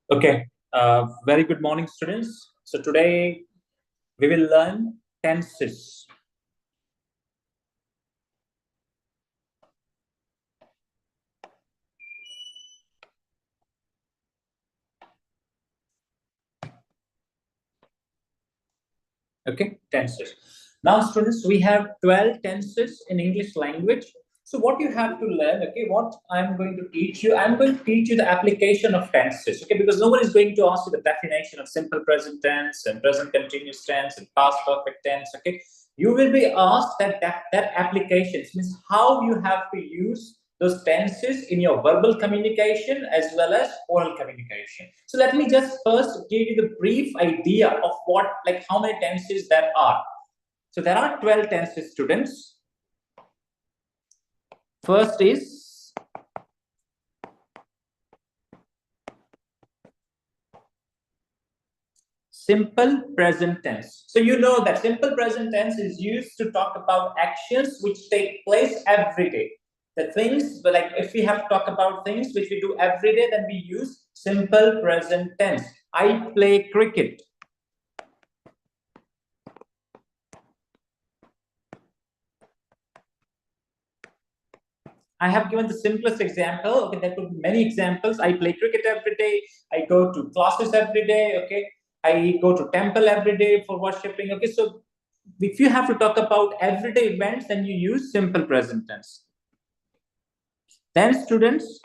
Okay, very good morning, students. So today we will learn tenses. Okay, tenses. Now, students, we have 12 tenses in English language. So what you have to learn, okay, what I'm going to teach you, I'm going to teach you the application of tenses, okay, because nobody is going to ask you the definition of simple present tense and present continuous tense and past perfect tense, okay. You will be asked that applications means how you have to use those tenses in your verbal communication as well as oral communication. So let me just first give you the brief idea of what, like how many tenses there are. So there are 12 tenses, students. First is simple present tense. So you know that simple present tense is used to talk about actions which take place every day. The things, but like if we have to talk about things which we do every day, then we use simple present tense. I play cricket. I have given the simplest example. Okay, there could be many examples. I play cricket every day. I go to classes every day. Okay, I go to temple every day for worshipping. Okay, so if you have to talk about everyday events, then you use simple present tense. Then, students,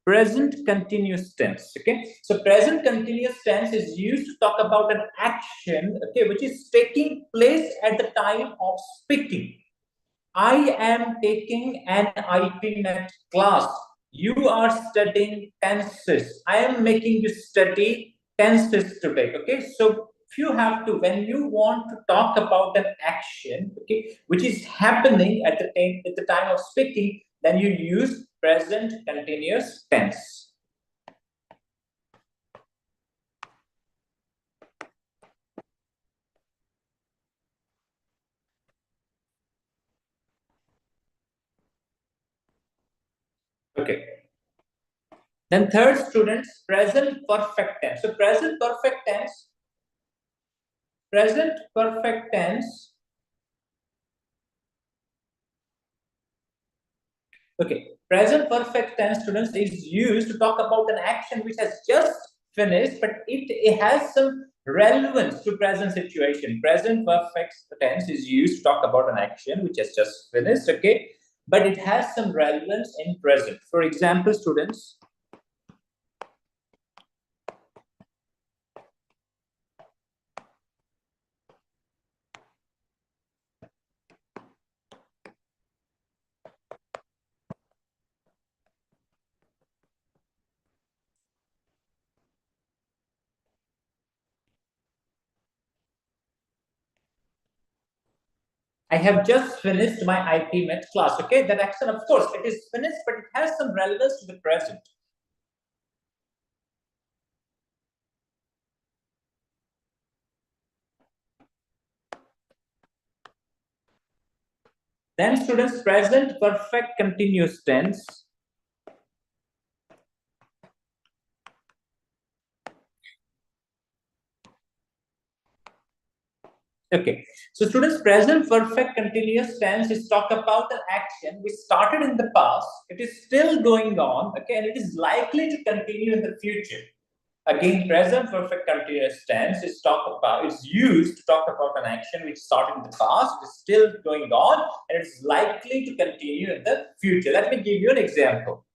present continuous tense. Okay, so present continuous tense is used to talk about an action, okay, which is taking place at the time of speaking. I am taking an IPM class. You are studying tenses. I am making you study tenses today. Okay, so if you have to, when you want to talk about an action, okay, which is happening at the time of speaking, then you use present continuous tense. Okay. Then third, students, present perfect tense. So present perfect tense. Okay, present perfect tense, students, is used to talk about an action which has just finished, but it has some relevance to present situation. Present perfect tense is used to talk about an action which has just finished, okay, but it has some relevance in present. For example, students, I have just finished my IPM class, okay. That action, of course, it is finished, but it has some relevance to the present. Then, students, present perfect continuous tense. Okay, so students, present perfect continuous tense is talk about an action which started in the past, it is still going on, okay, and it is likely to continue in the future. Again, present perfect continuous tense is used to talk about an action which started in the past, it is still going on, and it's likely to continue in the future. Let me give you an example.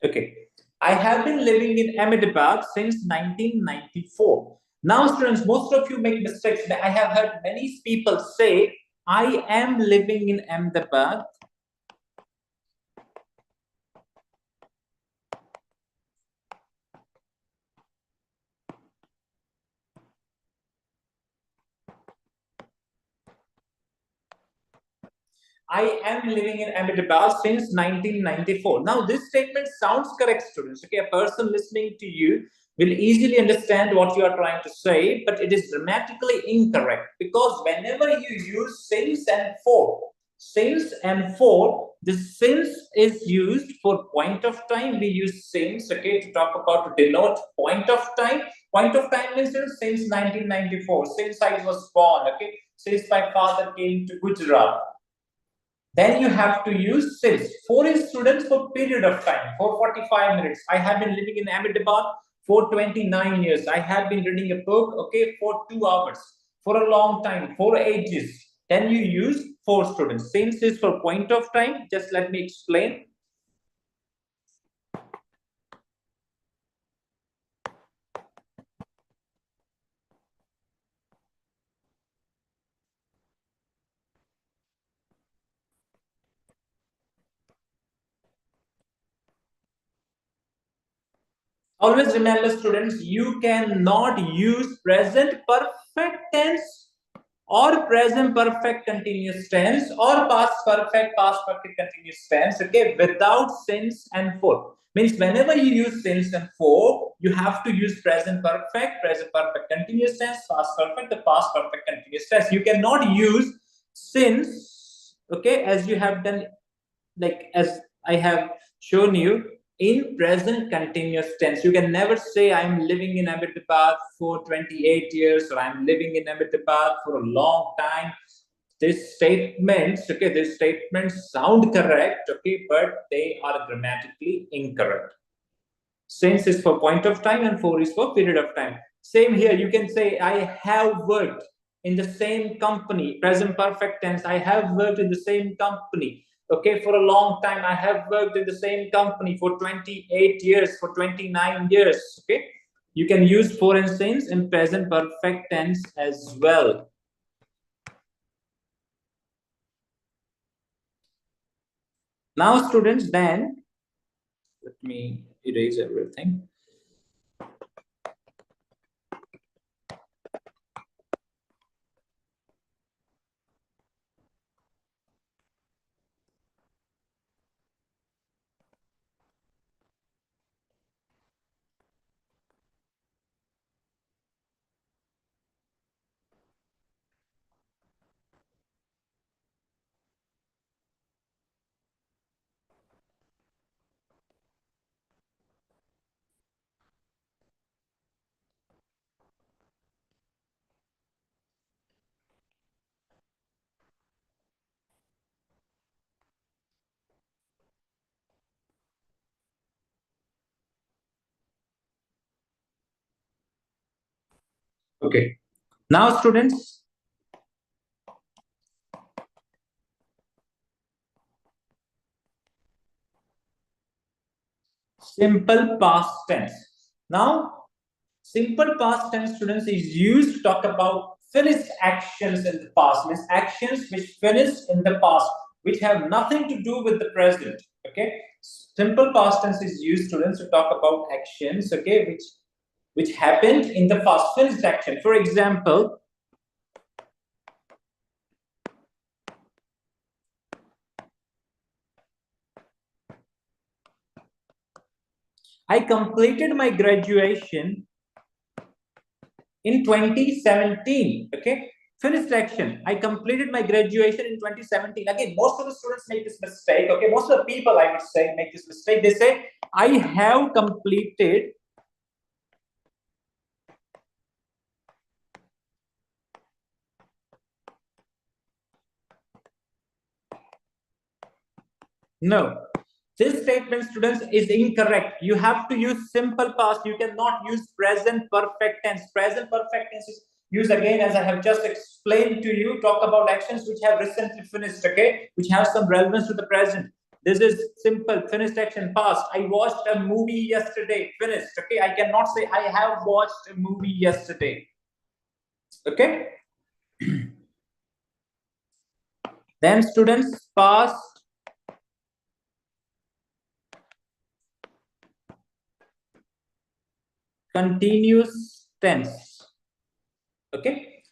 Okay, I have been living in Ahmedabad since 1994. Now, students, most of you make mistakes. I have heard many people say, I am living in Ahmedabad I am living in Ahmedabad since 1994. Now, this statement sounds correct, students. Okay, a person listening to you will easily understand what you are trying to say, but it is grammatically incorrect because whenever you use since and for, the since is used for point of time. We use since, okay, to talk about to denote point of time. Point of time means since 1994, since I was born, okay, since my father came to Gujarat. Then you have to use since. For students for period of time, for 45 minutes. I have been living in Ahmedabad for 29 years. I have been reading a book, okay, for 2 hours, for a long time, for ages. Then you use for students. Since is for point of time. Just let me explain. Always remember, students, you cannot use present perfect tense or present perfect continuous tense or past perfect continuous tense, okay, without since and for. Means whenever you use since and for, you have to use present perfect continuous tense, past perfect, the past perfect continuous tense. You cannot use since, okay, as you have done, like as I have shown you in present continuous tense. You can never say I'm living in Ahmedabad for 28 years or I'm living in Ahmedabad for a long time. These statements sound correct, okay, but they are grammatically incorrect. Since is for point of time and for is for period of time. Same here. You can say, I have worked in the same company, present perfect tense. I have worked in the same company, okay, for a long time. I have worked in the same company for 28 years, for 29 years, okay. You can use for and since in present perfect tense as well. Now, students, then let me erase everything. Okay. Now, students, simple past tense. Now, simple past tense, students, is used to talk about finished actions in the past, means actions which finished in the past, which have nothing to do with the present. Okay, simple past tense is used, students, to talk about actions, okay, which happened in the past, finished action. For example, I completed my graduation in 2017. Okay, finished action. I completed my graduation in 2017. Again, most of the students make this mistake. Okay, most of the people, I would say, make this mistake. They say, I have completed no. This statement, students, is incorrect. You have to use simple past. You cannot use present perfect tense. Present perfect tense is used again, as I have just explained to you. Talk about actions which have recently finished, okay, which have some relevance to the present. This is simple, finished action, past. I watched a movie yesterday, finished, okay. I cannot say I have watched a movie yesterday, okay. Then, students, past continuous tense, okay.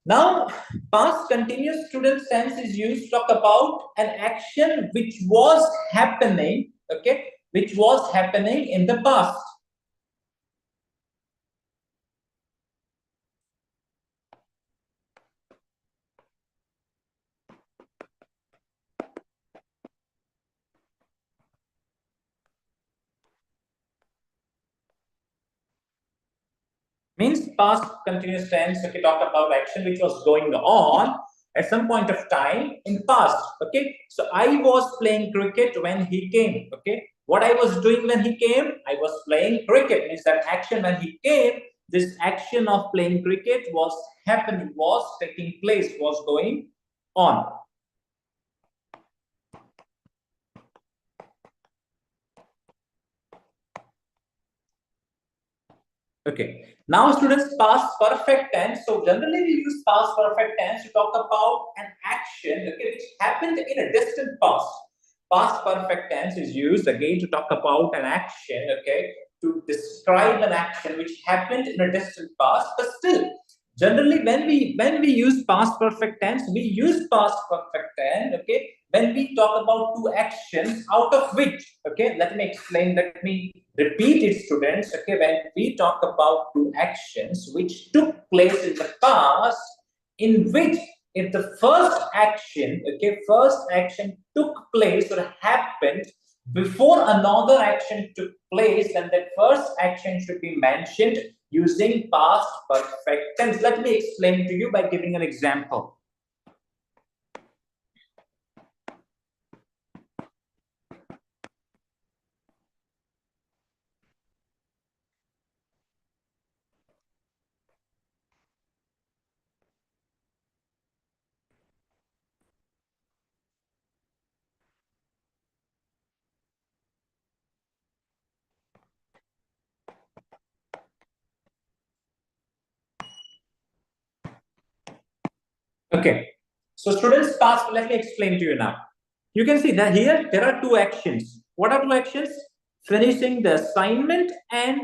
Now, past continuous student tense is used to talk about an action which was happening, okay, which was happening in the past. Means past continuous tense, okay, talk about action which was going on at some point of time in past. Okay, so I was playing cricket when he came. Okay, what I was doing when he came, I was playing cricket. Means that action when he came, this action of playing cricket was happening, was taking place, was going on. Okay. Now, students, past perfect tense. So, generally, we use past perfect tense to talk about an action, okay, which happened in a distant past. Past perfect tense is used again to talk about an action, okay, to describe an action which happened in a distant past. But still, generally, when we use past perfect tense, we use past perfect tense, okay, when we talk about two actions out of which, okay, let me explain, let me repeat it, students, okay, when we talk about two actions which took place in the past, in which if the first action, okay, first action took place or happened before another action took place, then the first action should be mentioned using past perfect tense. Let me explain to you by giving an example. Okay. So students past, let me explain to you now. You can see that here there are two actions. What are two actions? Finishing the assignment and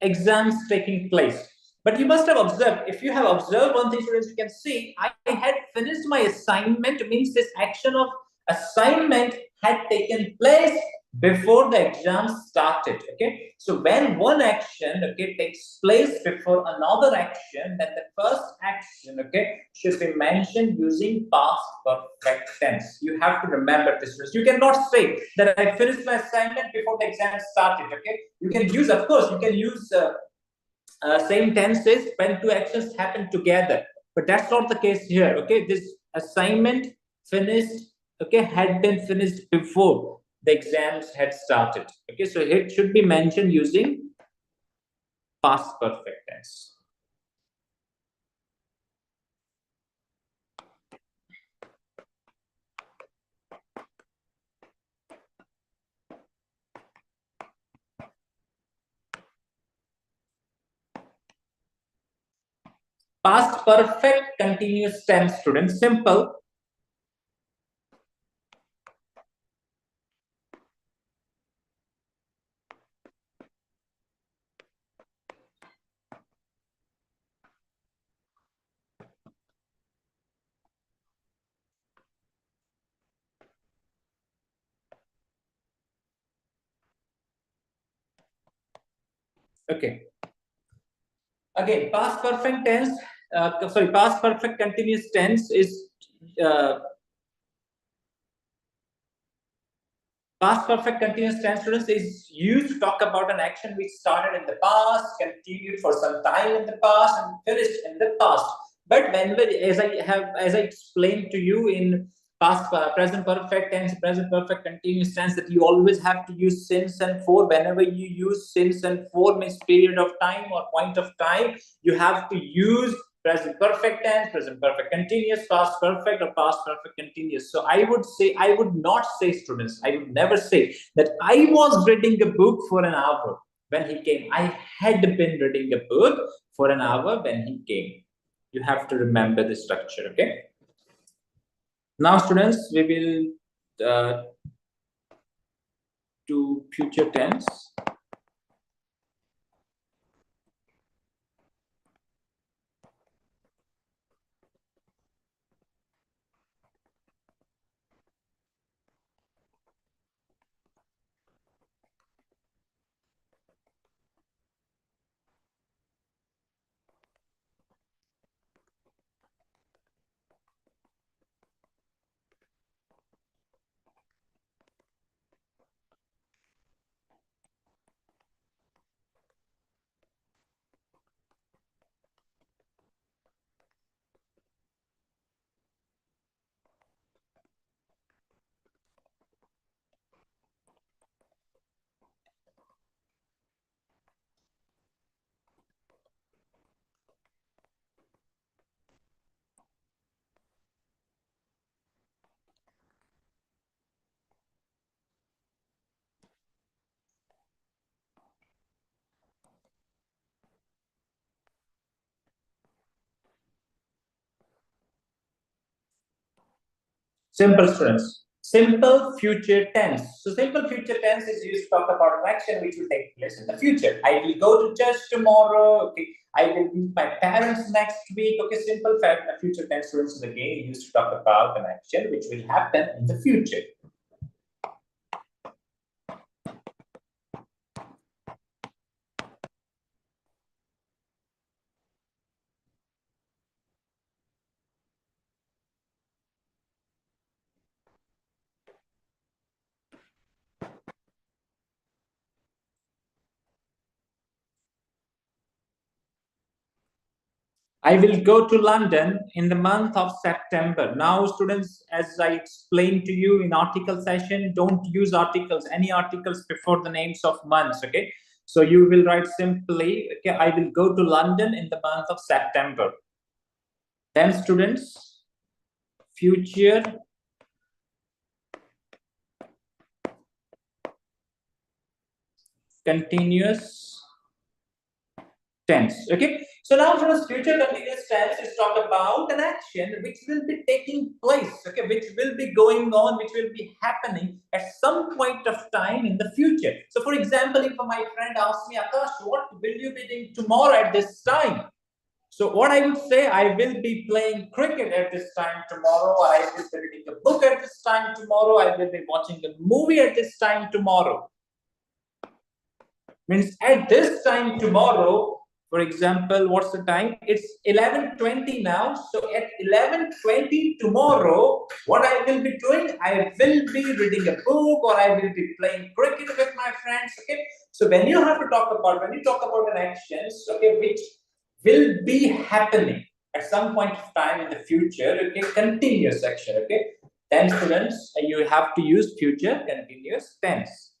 exams taking place. But you must have observed, if you have observed one thing, students, you can see I had finished my assignment, means this action of assignment had taken place before the exam started. Okay, so when one action, okay, takes place before another action, then the first action, okay, should be mentioned using past perfect tense. You have to remember this. You cannot say that I finished my assignment before the exam started. Okay, you can use, of course, you can use same tenses when two actions happen together, but that's not the case here. Okay, this assignment finished, okay, had been finished before the exams had started. Okay, so it should be mentioned using past perfect tense. Past perfect continuous tense, students, simple. Okay, again, past perfect tense, sorry, past perfect continuous tense is uh, past perfect continuous tense, students, is used to talk about an action which started in the past, continued for some time in the past, and finished in the past. But whenever, as I explained to you in past, present perfect tense, present perfect continuous tense, that you always have to use since and for. Whenever you use since and for, means period of time or point of time, you have to use present perfect tense, present perfect continuous, past perfect, or past perfect continuous. So I would say, I would not say, students, I would never say that I was reading a book for an hour when he came. I had been reading a book for an hour when he came. You have to remember the structure, okay? Now, students, we will do future tense. Simple students. Simple future tense. So simple future tense is used to talk about an action which will take place in the future. I will go to church tomorrow. Okay. I will meet my parents next week. Okay. Simple future tense students is again used to talk about an action which will happen in the future. I will go to London in the month of September. Now, students, as I explained to you in article session, don't use articles, any articles before the names of months, okay? So you will write simply, okay, I will go to London in the month of September. Then students, future continuous tense. Okay. So now for us, future continuous tense is talk about an action which will be taking place, okay, which will be going on, which will be happening at some point of time in the future. So for example, if my friend asks me, Akash, what will you be doing tomorrow at this time? So what I would say, I will be playing cricket at this time tomorrow. I will be reading a book at this time tomorrow. I will be watching a movie at this time tomorrow. Means at this time tomorrow, for example, what's the time? It's 11:20 now. So at 11:20 tomorrow, what I will be doing, I will be reading a book or I will be playing cricket with my friends. Okay. So when you talk about an actions, okay, which will be happening at some point of time in the future, okay, continuous action, okay. Then students, you have to use future continuous tense.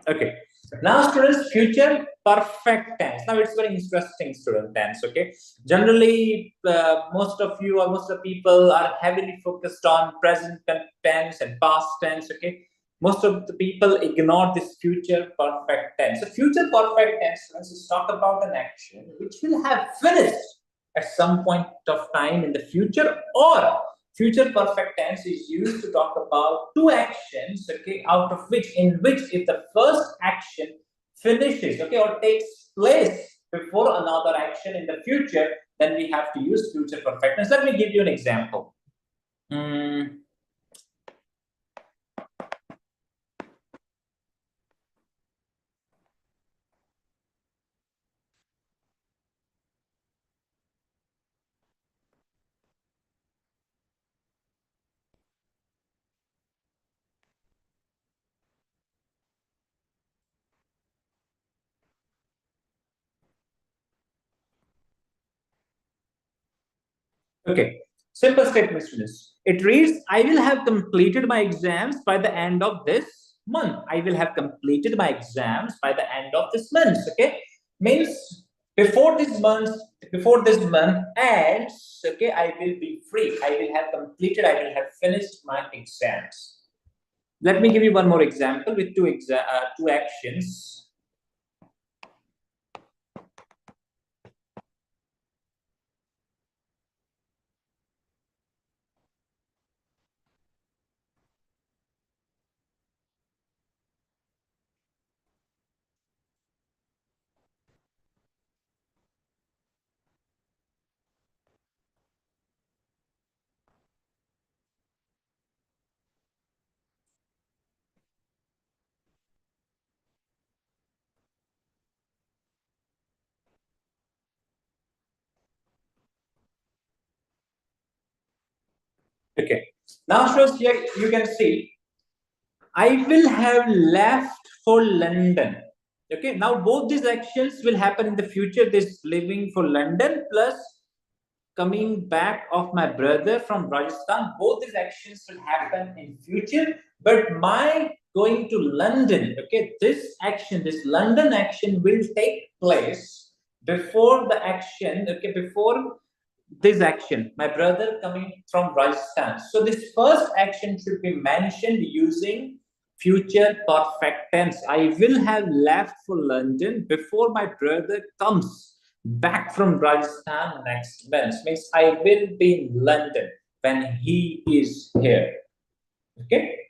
Okay. Now, students, future perfect tense. Now, it's very interesting, student tense. Okay. Generally, most of you or most of the people are heavily focused on present tense and past tense. Okay. Most of the people ignore this future perfect tense. So, future perfect tense, students, is talk about an action which will have finished at some point of time in the future, or future perfect tense is used to talk about two actions, okay, out of which, in which if the first action finishes, okay, or takes place before another action in the future, then we have to use future perfect tense. Let me give you an example. Mm, Okay, simple statement, students. It reads, I will have completed my exams by the end of this month. I will have completed my exams by the end of this month. Okay, means before this month, before this month ends, okay, I will be free. I will have completed, I will have finished my exams. Let me give you one more example with two actions. Okay, now, students, here you can see I will have left for London. Okay, now both these actions will happen in the future. This leaving for London plus coming back of my brother from Rajasthan. Both these actions will happen in future. But my going to London, okay, this action, this London action will take place before the action, okay, before this action, my brother coming from Rajasthan. So this first action should be mentioned using future perfect tense. I will have left for London before my brother comes back from Rajasthan next month. Means I will be in London when he is here. Okay.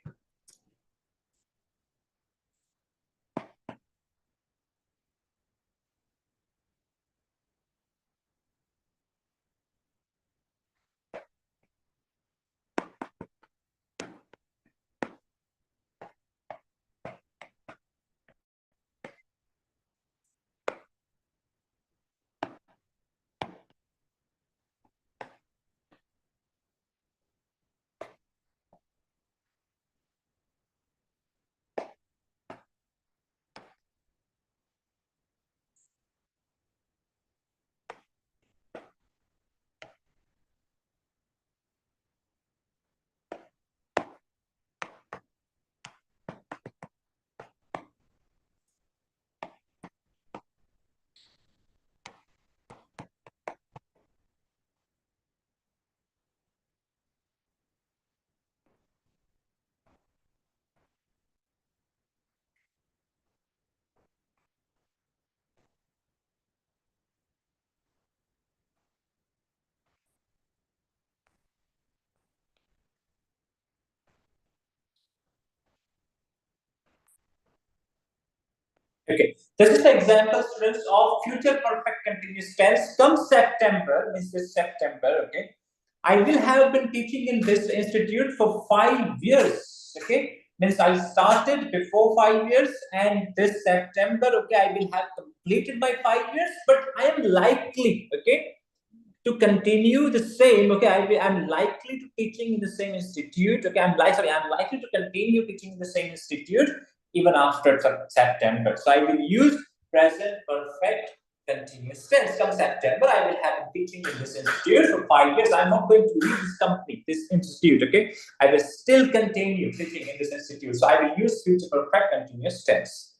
Okay, this is the example, students, of future perfect continuous tense. Come September, means this September, okay, I will have been teaching in this institute for 5 years, okay, means I started before 5 years, and this September, okay, I will have completed my 5 years, but I am likely, okay, to continue the same. Okay, I'm likely to teaching in the same institute. Okay, I'm likely to continue teaching in the same institute even after September. So I will use present perfect continuous tense. Come September, I will have been teaching in this institute for 5 years. I'm not going to leave this company, this institute. Okay, I will still continue teaching in this institute. So I will use future perfect continuous tense.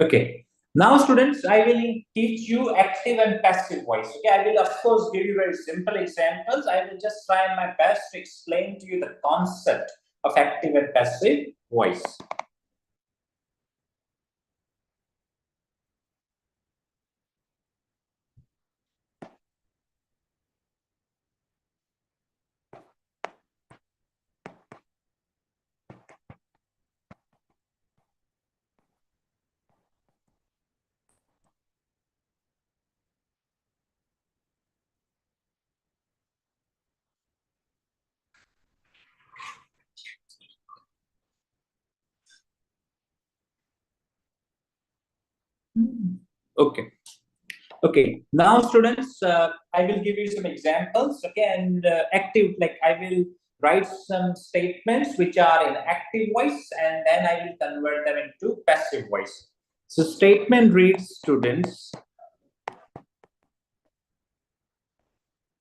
Okay. Now, students, I will teach you active and passive voice. Okay, I will, of course, give you very simple examples. I will just try my best to explain to you the concept of active and passive voice. Okay. Okay. Now, students, I will give you some examples. Okay, and active, like I will write some statements which are in active voice, and then I will convert them into passive voice. So, statement reads, students,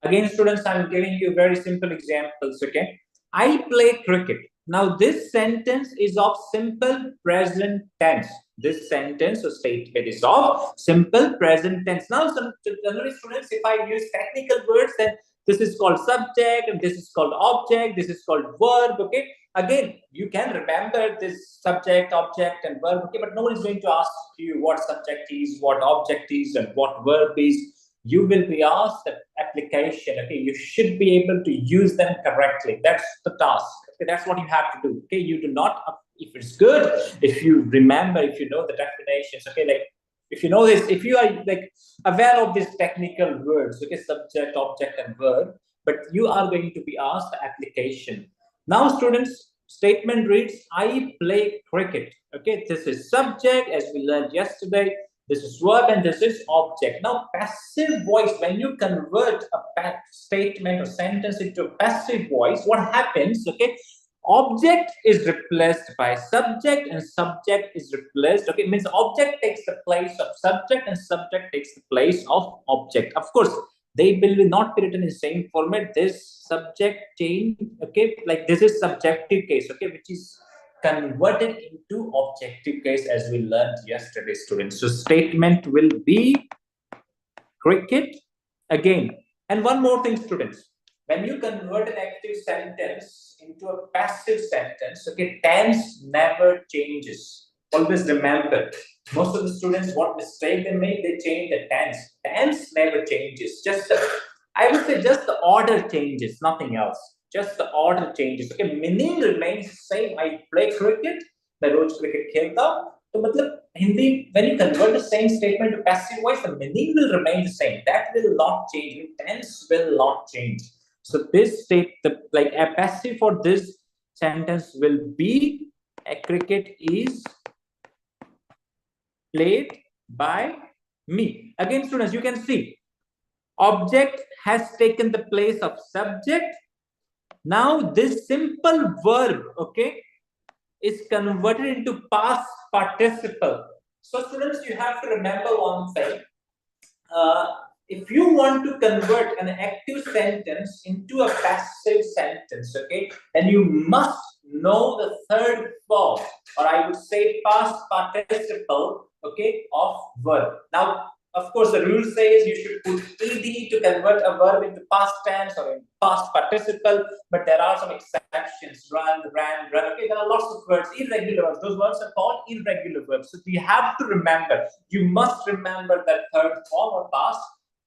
Again, students, I'm giving you very simple examples, okay? I play cricket. Now, this sentence is of simple present tense. This sentence or statement is of simple present tense. Now, generally, students, if I use technical words, then this is called subject, and this is called object, this is called verb, okay? Again, you can remember this subject, object, and verb, okay? But no one is going to ask you what subject is, what object is, and what verb is. You will be asked the application, okay? You should be able to use them correctly. That's the task, okay? That's what you have to do, okay? You do not, if it's good, if you remember, if you know the definitions, okay? Like, if you know this, if you are like aware of these technical words, okay, subject, object, and verb, but you are going to be asked the application. Now, students, statement reads, I play cricket, okay? This is subject, as we learned yesterday. This is verb and this is object. Now, passive voice, when you convert a statement or sentence into a passive voice, what happens, okay? Object is replaced by subject and subject is replaced, okay? It means object takes the place of subject and subject takes the place of object. Of course, they will not be written in the same format. This subject change, okay? Like this is subjective case, okay? Which is converted into objective case as we learned yesterday, students. So statement will be cricket again. And one more thing, students. When you convert an active sentence into a passive sentence, okay, tense never changes. Always remember, most of the students, what mistake they make, they change the tense. Tense never changes. I would say just the order changes, nothing else. Just the order changes. Okay, meaning remains the same. I play cricket, मैं रोज cricket खेलता हूँ. तो मतलब Hindi, when you convert the same statement to passive voice, the meaning will remain the same. That will not change. The tense will not change. So this state, like a passive for this sentence will be a cricket is played by me. Again, students, you can see object has taken the place of subject. Now this simple verb, okay, is converted into past participle. So students, you have to remember one thing. If you want to convert an active sentence into a passive sentence, okay, then you must know the third form, or I would say past participle, okay, of verb. Now, of course, the rule says you should put ed to convert a verb into past tense or in past participle, but there are some exceptions. Run, ran, run. Okay, there are lots of words, irregular verbs. Those verbs are called irregular verbs. So you have to remember. You must remember that third form or past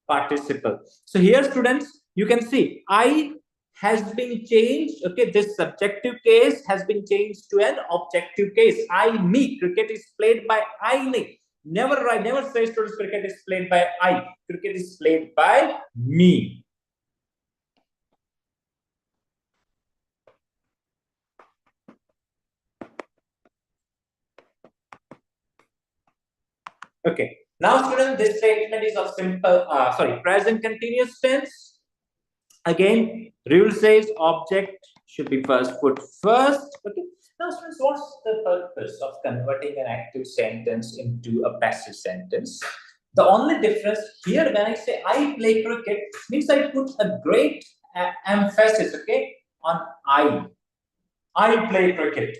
participle. So here, students, you can see I has been changed. Okay, this subjective case has been changed to an objective case. I, me. Cricket is played by I, me. Never say, students, cricket is played by I. Cricket is played by me. Okay. Now, students, this statement is of simple, present continuous tense. Again, rule says object should be first put first. Okay. Now, students, what's the purpose of converting an active sentence into a passive sentence? The only difference here, when I say I play cricket, means I put a great emphasis, okay, on I. I play cricket.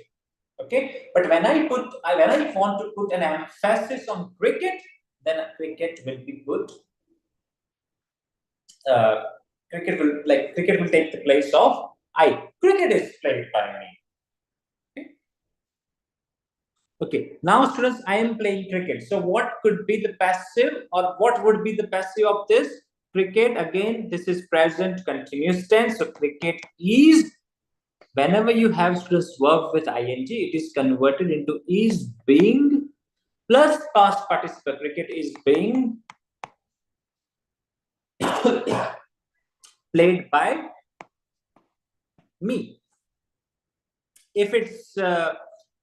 Okay, but when I want to put an emphasis on cricket, then cricket will be put. Cricket will take the place of I. Cricket is played by me. Okay, now students, I am playing cricket. So what could be the passive, or what would be the passive of this? Cricket, again, this is present continuous tense. So cricket is, whenever you have students verb with ing, it is converted into is being plus past participle. Cricket is being played by me. If it's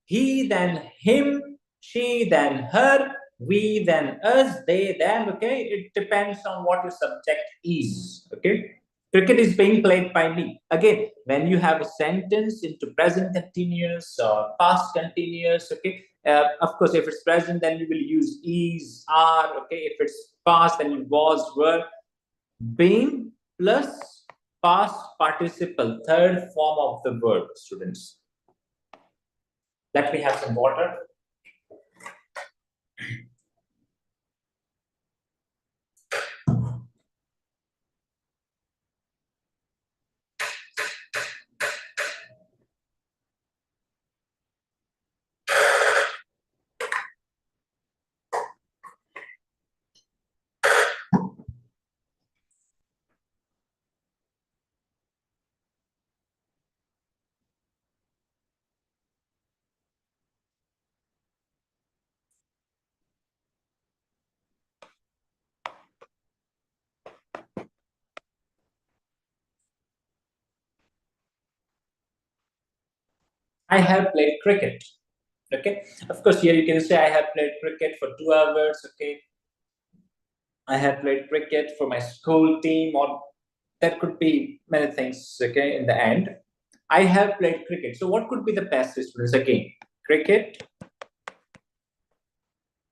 he, then him, she, then her, we, then us, they, them, okay? It depends on what your subject is, okay? Cricket is being played by me. Again, when you have a sentence into present continuous or past continuous, okay? Of course, if it's present, then you will use is, are, okay? If it's past, then it was, were. Being plus past participle, third form of the verb, students. Let me have some water. I have played cricket. Okay. Of course, here you can say I have played cricket for 2 hours. Okay. I have played cricket for my school team, or that could be many things. Okay. In the end, I have played cricket. So, what could be the passive, students? Again, cricket.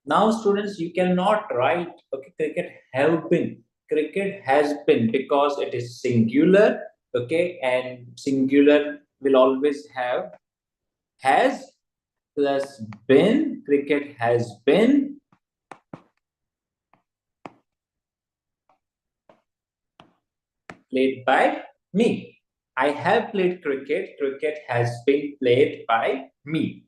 Now, students, you cannot write, okay, cricket have been. Cricket has been because it is singular, okay, and singular will always have has plus been. Cricket has been played by me. I have played cricket. Cricket has been played by me.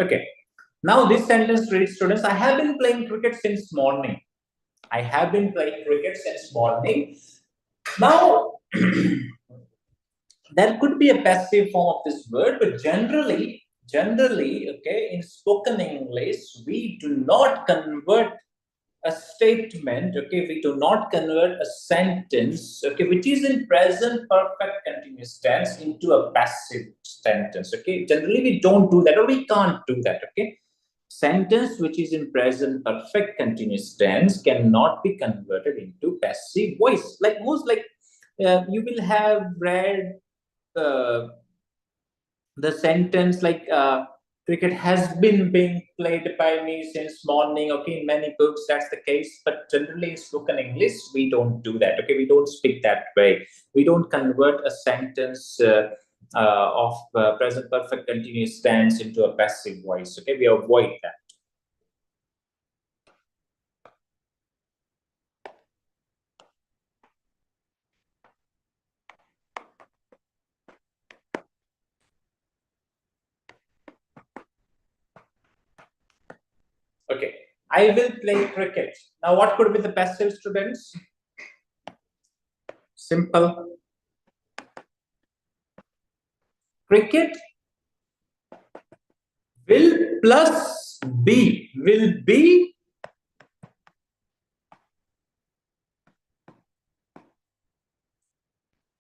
Okay. Now this sentence reads, students, I have been playing cricket since morning. I have been playing cricket since morning. Now, there could be a passive form of this word, but generally, okay, in spoken English, we do not convert a statement, okay, we do not convert a sentence, okay, which is in present perfect continuous tense into a passive sentence, okay. Generally, we don't do that, or we can't do that, okay. Sentence which is in present perfect continuous tense cannot be converted into passive voice. Like most, like you will have read uh, the sentence like cricket has been being played by me since morning, okay, in many books that's the case, but generally in spoken English we don't do that, okay, we don't speak that way, we don't convert a sentence of present perfect continuous tense into a passive voice, okay, we avoid that. Okay, I will play cricket. Now what could be the passive, students? Simple. Cricket will plus be, will be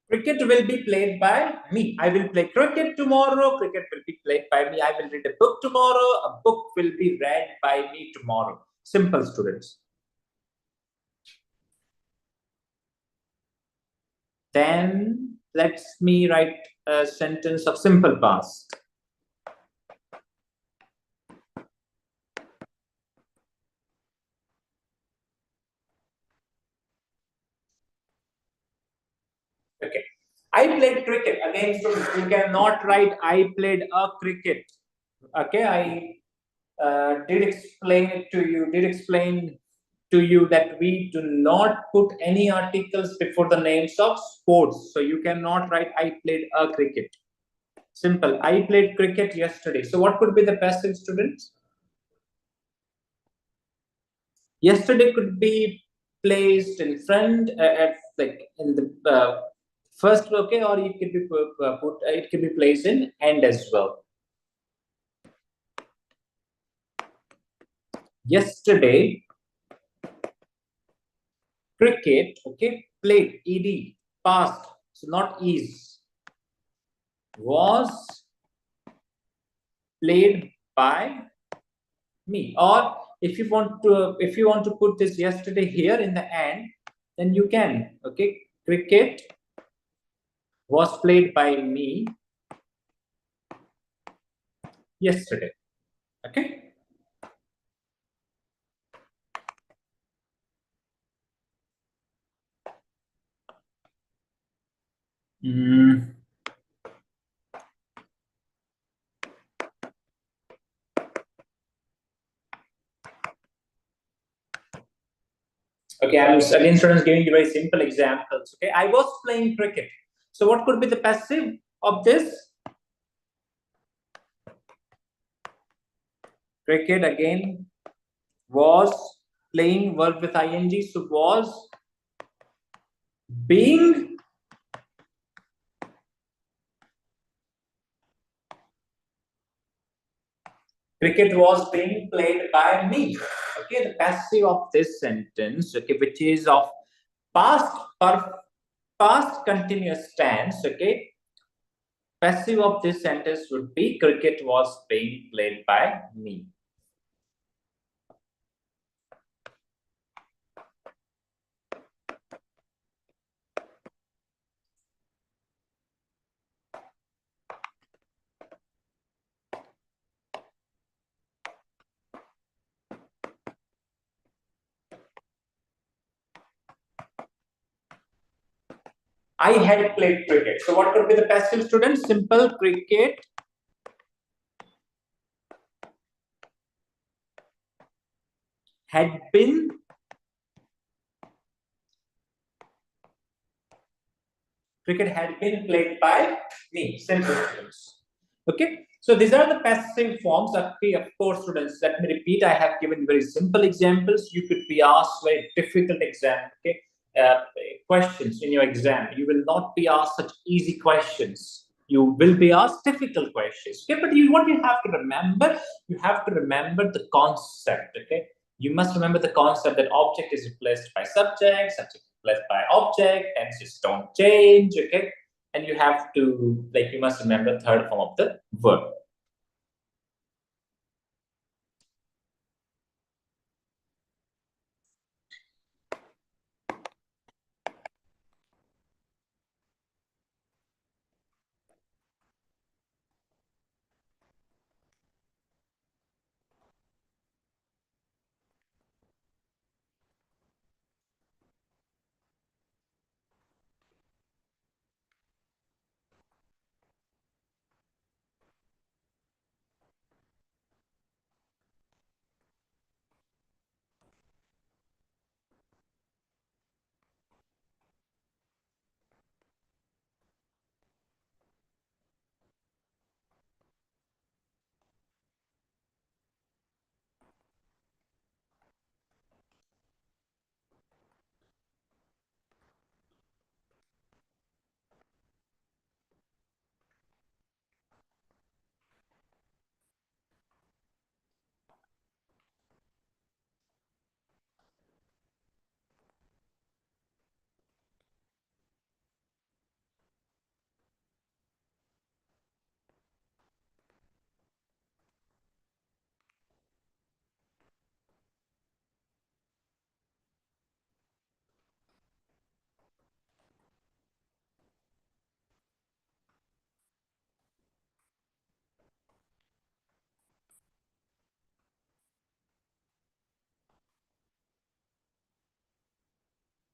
cricket will be played by me. I will play cricket tomorrow. Cricket will be played by me. I will read a book tomorrow. A book will be read by me tomorrow. Simple, students. Then let me write a sentence of simple past. Okay. I played cricket. Again, students, you cannot write I played a cricket. Okay, I did explain it to you, did explain to you that we do not put any articles before the names of sports. So you cannot write I played a cricket. Simple. I played cricket yesterday. So what could be the passive, students? Yesterday could be placed in front at like in the first, okay, or it could be it could be placed in end as well. Yesterday, cricket, okay, played, ed, past, so not is, was played by me, or if you want to put this yesterday here in the end, then you can. Okay, cricket was played by me yesterday. Okay. Mm. Okay, I'm again, students, giving you very simple examples. Okay, I was playing cricket. So what could be the passive of this? Cricket again was playing verb with ing. So was being cricket was being played by me. Okay, the passive of this sentence, okay, which is of past past continuous tense. Okay, passive of this sentence would be cricket was being played by me. I had played cricket. So what could be the passive, student? Simple. Cricket had been played by me. Simple, students. Okay. So these are the passive forms. Okay, of course, students. Let me repeat. I have given very simple examples. You could be asked very difficult exam. Okay, questions in your exam. You will not be asked such easy questions. You will be asked difficult questions. Okay, but what you have to remember, you have to remember the concept. Okay, you must remember the concept that object is replaced by subject replaced by object, tenses don't change. Okay, and you have to, like, you must remember third form of the verb.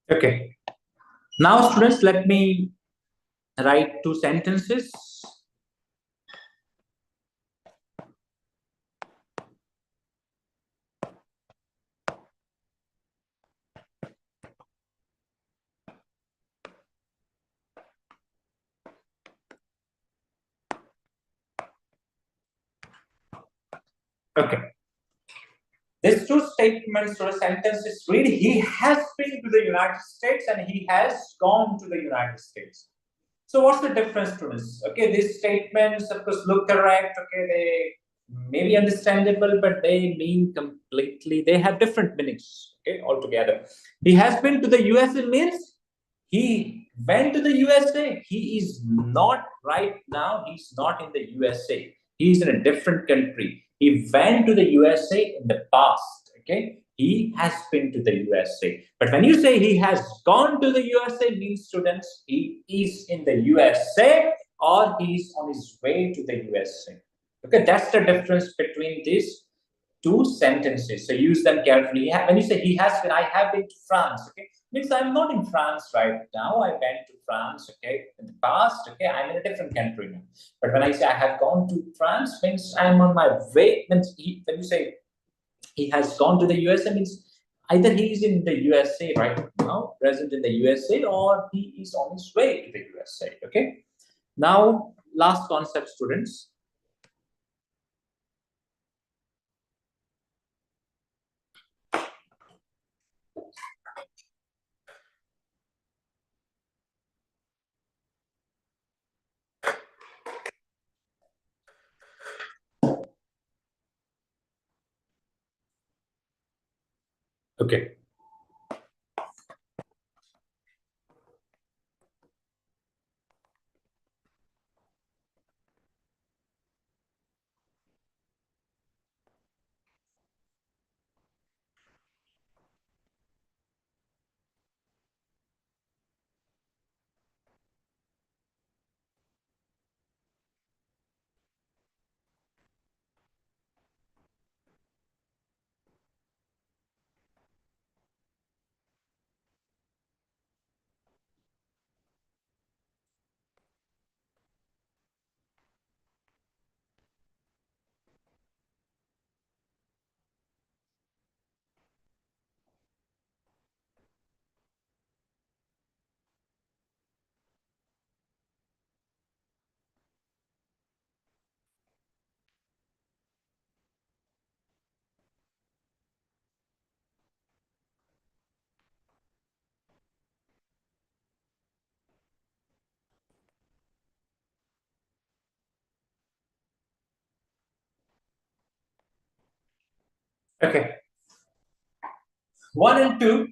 Okay. Now, students, let me write two sentences. Okay. These two statements or sentences read, he has been to the United States and he has gone to the United States. So what's the difference, students? Okay, these statements, of course, look correct. Okay, they may be understandable, but they mean completely, they have different meanings, okay, altogether. He has been to the USA means he went to the USA. He is not right now, he's not in the USA. He's in a different country. He went to the USA in the past. Okay, he has been to the USA. But when you say he has gone to the USA, means students, he is in the USA or he's on his way to the USA. Okay, that's the difference between these two sentences. So use them carefully. When you say he has been, I have been to France. Okay, means I'm not in France right now. I went to France. Okay, in the past. Okay, I'm in a different country now. But when I say I have gone to France, means I'm on my way. Means when you say he has gone to the USA, means either he is in the USA right now, present in the USA, or he is on his way to the USA. Okay. Now, last concept, students. Okay. Okay. One and two.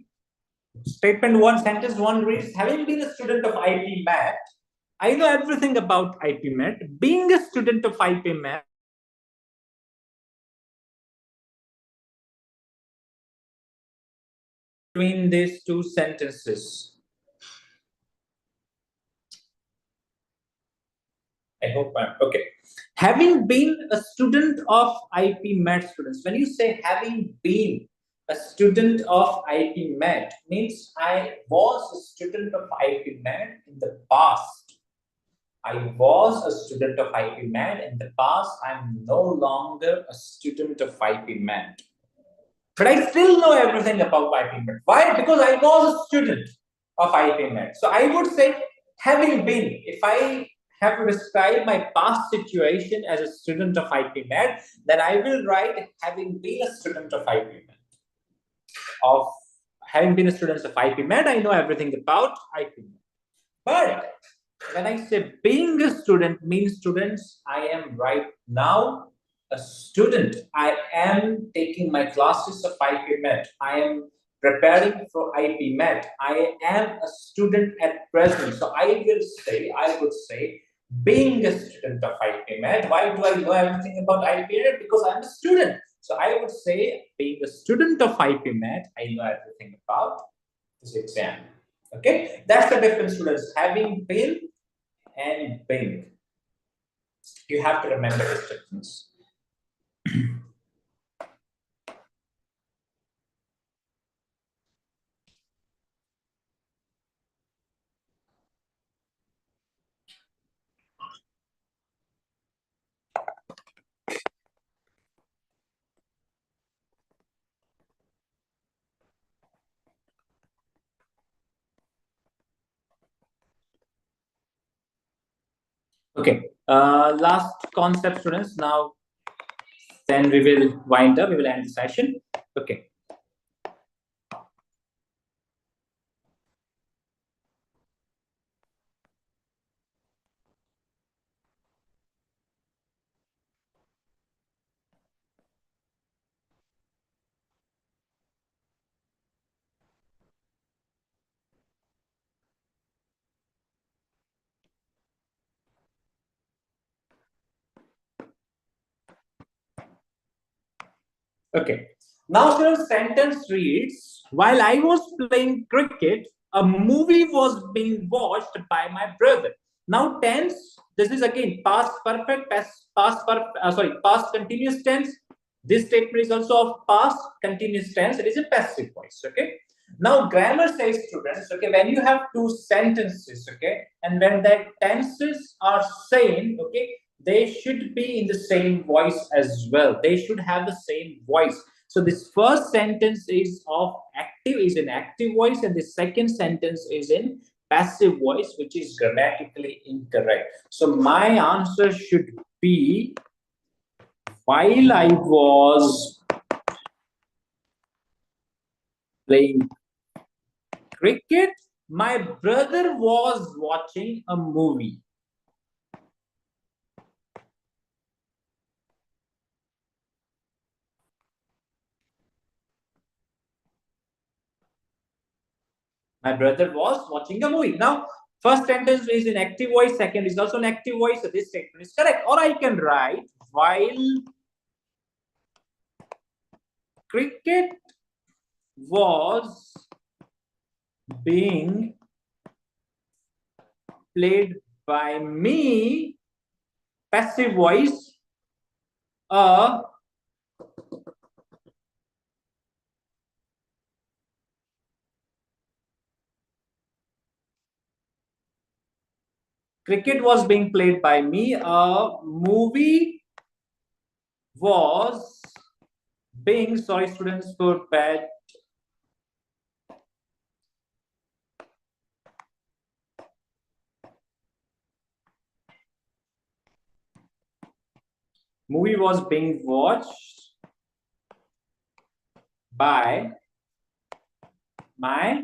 Statement one, sentence one reads, having been a student of IP Math, I know everything about IP Math. Being a student of IP Math, between these two sentences. I hope I'm okay. Having been a student of IP Med students, when you say having been a student of IP Med, means I was a student of IP Med in the past. I was a student of IP Med in the past. I'm no longer a student of IP Med. But I still know everything about IP Med. Why? Because I was a student of IP Med. So I would say, having been, if I have to describe my past situation as a student of IP Med, then I will write having been a student of IP Med. Of having been a student of IP Med, I know everything about IP Med. But when I say being a student means students, I am right now a student. I am taking my classes of IP Met. I am preparing for IP Met. I am a student at present. So I would say, being a student of IP Met. Why do I know everything about IP Met? Because I'm a student. So I would say, being a student of IP Met, I know everything about this exam. Okay, that's the difference, students. Having been and being. You have to remember this difference. Okay. Last concept, students. Now, then we will wind up. We will end the session. Okay. Okay. Now, the sentence reads, while I was playing cricket, a movie was being watched by my brother. Now, tense, this is again past perfect, past continuous tense. This statement is also of past continuous tense. It is a passive voice. Okay. Now, grammar says, students, okay, when you have two sentences, okay, and when their tenses are same, okay, they should be in the same voice as well. They should have the same voice. So this first sentence is an active voice, and the second sentence is in passive voice, which is grammatically incorrect. So my answer should be, while I was playing cricket, my brother was watching a movie. My brother was watching a movie. Now, first sentence is in active voice, second is also an active voice. So this statement is correct. Or I can write, while cricket was being played by me, passive voice, a cricket was being played by me, a movie was being, sorry students for bad, movie was being watched by my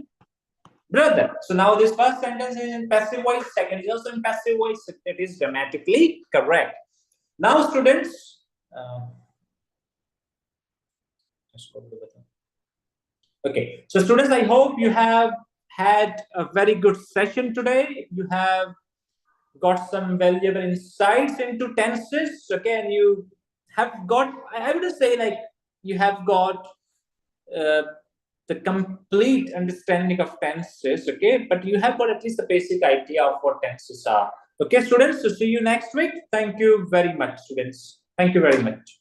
brother. So now this first sentence is in passive voice, second is also in passive voice. It is grammatically correct. Now students, okay, so students, I hope you have had a very good session today. You have got some valuable insights into tenses, okay, and you have got, I would say, like, you have got uh, the complete understanding of tenses, okay, but you have got at least the basic idea of what tenses are. Okay, students, so see you next week. Thank you very much, students. Thank you very much.